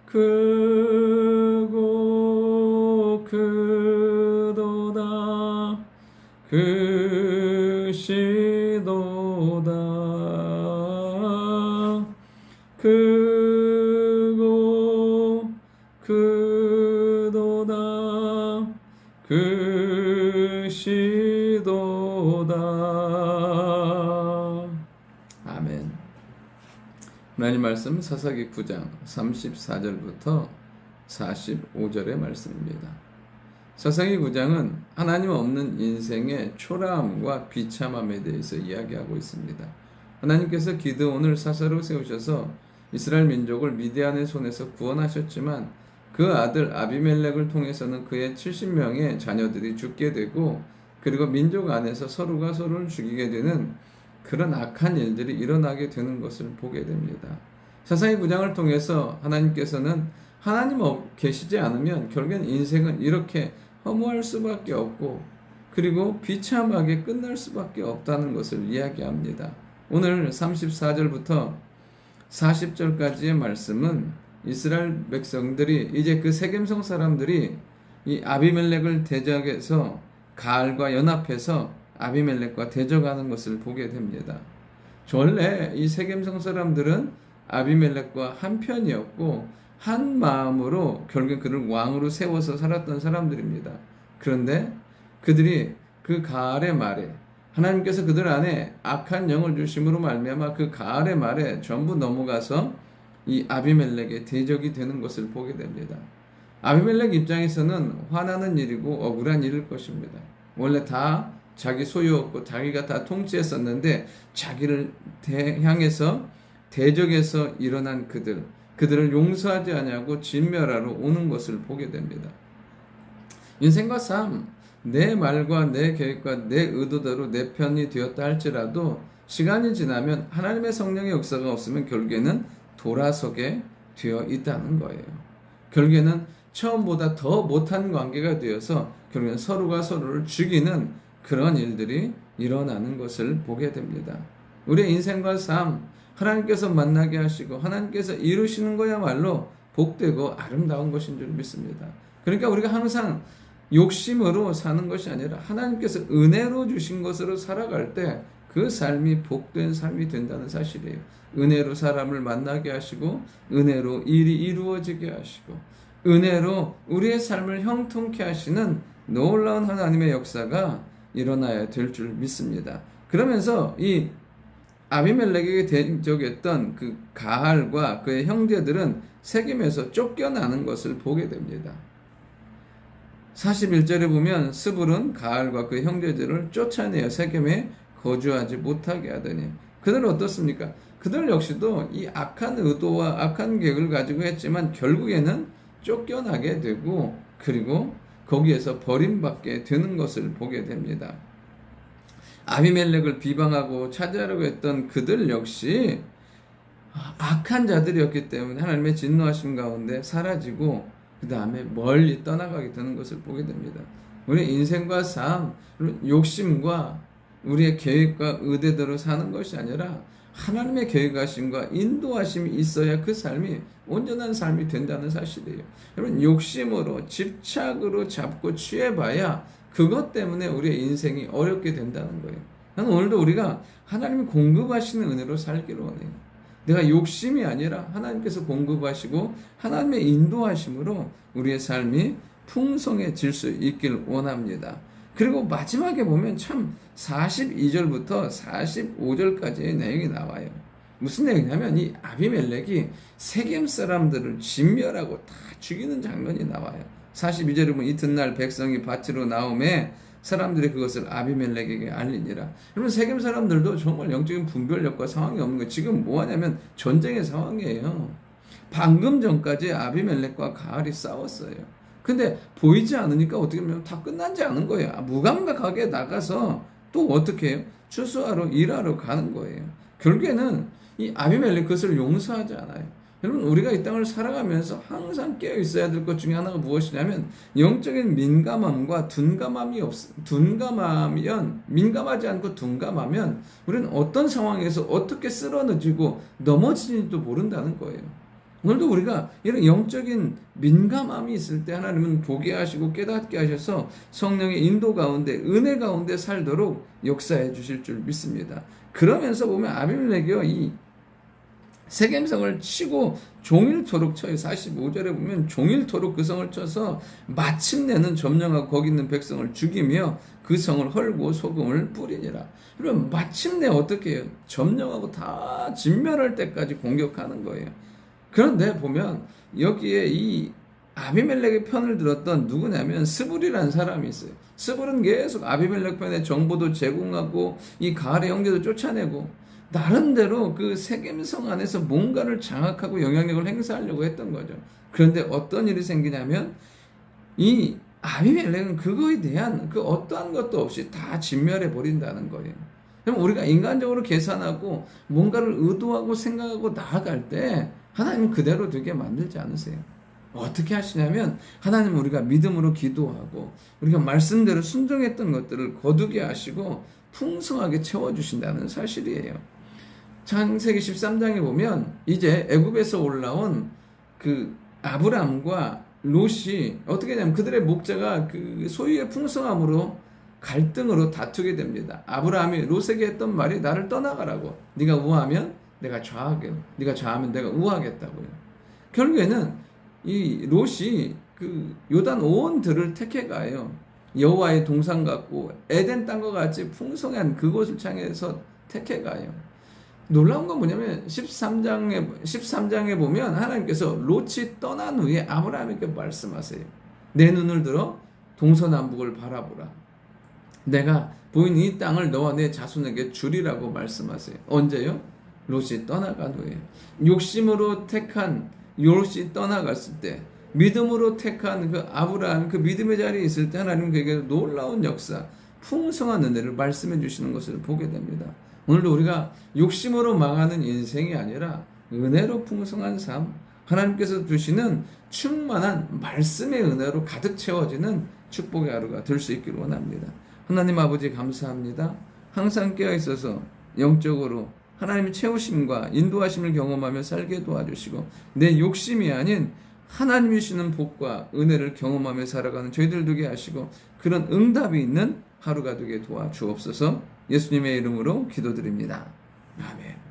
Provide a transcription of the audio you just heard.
크고 크도다 크시도다 크고 크도다 크시도다. 아멘. 하나님 말씀 사사기 9장 34절부터 45절의 말씀입니다. 사사기 9장은 하나님 없는 인생의 초라함과 비참함에 대해서 이야기하고 있습니다. 하나님께서 기드온을 사사로 세우셔서 이스라엘 민족을 미디안의 손에서 구원하셨지만 그 아들 아비멜렉을 통해서는 그의 70명의 자녀들이 죽게 되고 그리고 민족 안에서 서로가 서로를 죽이게 되는 그런 악한 일들이 일어나게 되는 것을 보게 됩니다. 사사기 9장을 통해서 하나님께서는 하나님 계시지 않으면 결국엔 인생은 이렇게 허무할 수밖에 없고 그리고 비참하게 끝날 수밖에 없다는 것을 이야기합니다. 오늘 34절부터 40절까지의 말씀은 이스라엘 백성들이 이제 그 세겜성 사람들이 이 아비멜렉을 대적해서 가알과 연합해서 아비멜렉과 대적하는 것을 보게 됩니다. 원래 이 세겜성 사람들은 아비멜렉과 한편이었고 한 마음으로 결국 그를 왕으로 세워서 살았던 사람들입니다. 그런데 그들이 그 가알의 말에 하나님께서 그들 안에 악한 영을 주심으로 말미암아 그 가알의 말에 전부 넘어가서 이 아비멜렉의 대적이 되는 것을 보게 됩니다. 아비멜렉 입장에서는 화나는 일이고 억울한 일일 것입니다. 원래 다 자기 소유였고 자기가 다 통치했었는데 자기를 향해서 대적해서 일어난 그들을 용서하지 아니하고 진멸하러 오는 것을 보게 됩니다. 인생과 삶, 내 말과 내 계획과 내 의도대로 내 편이 되었다 할지라도 시간이 지나면 하나님의 성령의 역사가 없으면 결국에는 돌아서게 되어 있다는 거예요. 결국에는 처음보다 더 못한 관계가 되어서 결국엔 서로가 서로를 죽이는 그런 일들이 일어나는 것을 보게 됩니다. 우리의 인생과 삶, 하나님께서 만나게 하시고 하나님께서 이루시는 거야말로 복되고 아름다운 것인 줄 믿습니다. 그러니까 우리가 항상 욕심으로 사는 것이 아니라 하나님께서 은혜로 주신 것으로 살아갈 때 그 삶이 복된 삶이 된다는 사실이에요. 은혜로 사람을 만나게 하시고 은혜로 일이 이루어지게 하시고 은혜로 우리의 삶을 형통케 하시는 놀라운 하나님의 역사가 일어나야 될 줄 믿습니다. 그러면서 이 아비멜렉에게 대적했던 그 가알과 그의 형제들은 세겜에서 쫓겨나는 것을 보게 됩니다. 41절에 보면 스불은 가알과 그 형제들을 쫓아내어 세겜에 거주하지 못하게 하더니 그들은 어떻습니까? 그들 역시도 이 악한 의도와 악한 계획을 가지고 했지만 결국에는 쫓겨나게 되고 그리고 거기에서 버림받게 되는 것을 보게 됩니다. 아비멜렉을 비방하고 차지하려고 했던 그들 역시 악한 자들이었기 때문에 하나님의 진노하심 가운데 사라지고 그 다음에 멀리 떠나가게 되는 것을 보게 됩니다. 우리 인생과 삶, 욕심과 우리의 계획과 의대대로 사는 것이 아니라 하나님의 계획하심과 인도하심이 있어야 그 삶이 온전한 삶이 된다는 사실이에요. 여러분 욕심으로 집착으로 잡고 취해봐야 그것 때문에 우리의 인생이 어렵게 된다는 거예요. 나는 오늘도 우리가 하나님이 공급하시는 은혜로 살기를 원해요. 내가 욕심이 아니라 하나님께서 공급하시고 하나님의 인도하심으로 우리의 삶이 풍성해질 수 있길 원합니다. 그리고 마지막에 보면 참 42절부터 45절까지의 내용이 나와요. 무슨 내용이냐면 이 아비멜렉이 세겜 사람들을 진멸하고 다 죽이는 장면이 나와요. 42절에 보면 이튿날 백성이 밭으로 나오매 사람들이 그것을 아비멜렉에게 알리니라. 여러분 세겜 사람들도 정말 영적인 분별력과 상황이 없는 거예요. 지금 뭐 하냐면 전쟁의 상황이에요. 방금 전까지 아비멜렉과 가알이 싸웠어요. 근데 보이지 않으니까 어떻게 보면 다 끝나지 않은 거예요. 무감각하게 나가서 또 어떻게 해요? 추수하러 일하러 가는 거예요. 결국에는 이 아비멜렉 그것을 용서하지 않아요. 여러분 우리가 이 땅을 살아가면서 항상 깨어 있어야 될 것 중에 하나가 무엇이냐면 영적인 민감함과 민감하지 않고 둔감하면 우리는 어떤 상황에서 어떻게 쓰러지고 넘어지지도 모른다는 거예요. 오늘도 우리가 이런 영적인 민감함이 있을 때 하나님은 보게 하시고 깨닫게 하셔서 성령의 인도 가운데 은혜 가운데 살도록 역사해 주실 줄 믿습니다. 그러면서 보면 아비멜렉이요, 이 세겜성을 치고 종일토록 쳐요. 45절에 보면 종일토록 그 성을 쳐서 마침내는 점령하고 거기 있는 백성을 죽이며 그 성을 헐고 소금을 뿌리니라. 그러면 마침내 어떻게 해요? 점령하고 다 진멸할 때까지 공격하는 거예요. 그런데 보면 여기에 이 아비멜렉의 편을 들었던 누구냐면 스불이라는 사람이 있어요. 스불은 계속 아비멜렉 편에 정보도 제공하고 이 가알의 형제도 쫓아내고 나름대로 그 세겜성 안에서 뭔가를 장악하고 영향력을 행사하려고 했던 거죠. 그런데 어떤 일이 생기냐면 이 아비멜렉은 그거에 대한 그 어떠한 것도 없이 다 진멸해 버린다는 거예요. 그럼 우리가 인간적으로 계산하고 뭔가를 의도하고 생각하고 나아갈 때 하나님은 그대로 되게 만들지 않으세요. 어떻게 하시냐면 하나님은 우리가 믿음으로 기도하고 우리가 말씀대로 순종했던 것들을 거두게 하시고 풍성하게 채워주신다는 사실이에요. 창세기 13장에 보면 이제 애굽에서 올라온 그 아브람과 롯이 어떻게 하냐면 그들의 목자가 그 소유의 풍성함으로 갈등으로 다투게 됩니다. 아브라함이 롯에게 했던 말이 나를 떠나가라고. 네가 우하면 내가 좌하게, 네가 좌하면 내가 우하겠다고요. 결국에는 이 롯이 그 요단 오온들을 택해 가요. 여호와의 동산 같고 에덴 땅과 같이 풍성한 그곳을 향해서 택해 가요. 놀라운 건 뭐냐면 13장에 보면 하나님께서 롯이 떠난 후에 아브라함에게 말씀하세요. 내 눈을 들어 동서남북을 바라보라. 내가 보이는 이 땅을 너와 내 자손에게 주리라고 말씀하세요. 언제요? 롯이 떠나간 후에. 욕심으로 택한 롯이 떠나갔을 때, 믿음으로 택한 그 아브라함, 그 믿음의 자리에 있을 때 하나님 그에게 놀라운 역사, 풍성한 은혜를 말씀해 주시는 것을 보게 됩니다. 오늘도 우리가 욕심으로 망하는 인생이 아니라 은혜로 풍성한 삶, 하나님께서 주시는 충만한 말씀의 은혜로 가득 채워지는 축복의 하루가 될 수 있기를 원합니다. 하나님 아버지 감사합니다. 항상 깨어 있어서 영적으로 하나님의 채우심과 인도하심을 경험하며 살게 도와주시고 내 욕심이 아닌 하나님이 주시는 복과 은혜를 경험하며 살아가는 저희들 되게 하시고 그런 응답이 있는 하루가 되게 도와주옵소서. 예수님의 이름으로 기도드립니다. 아멘.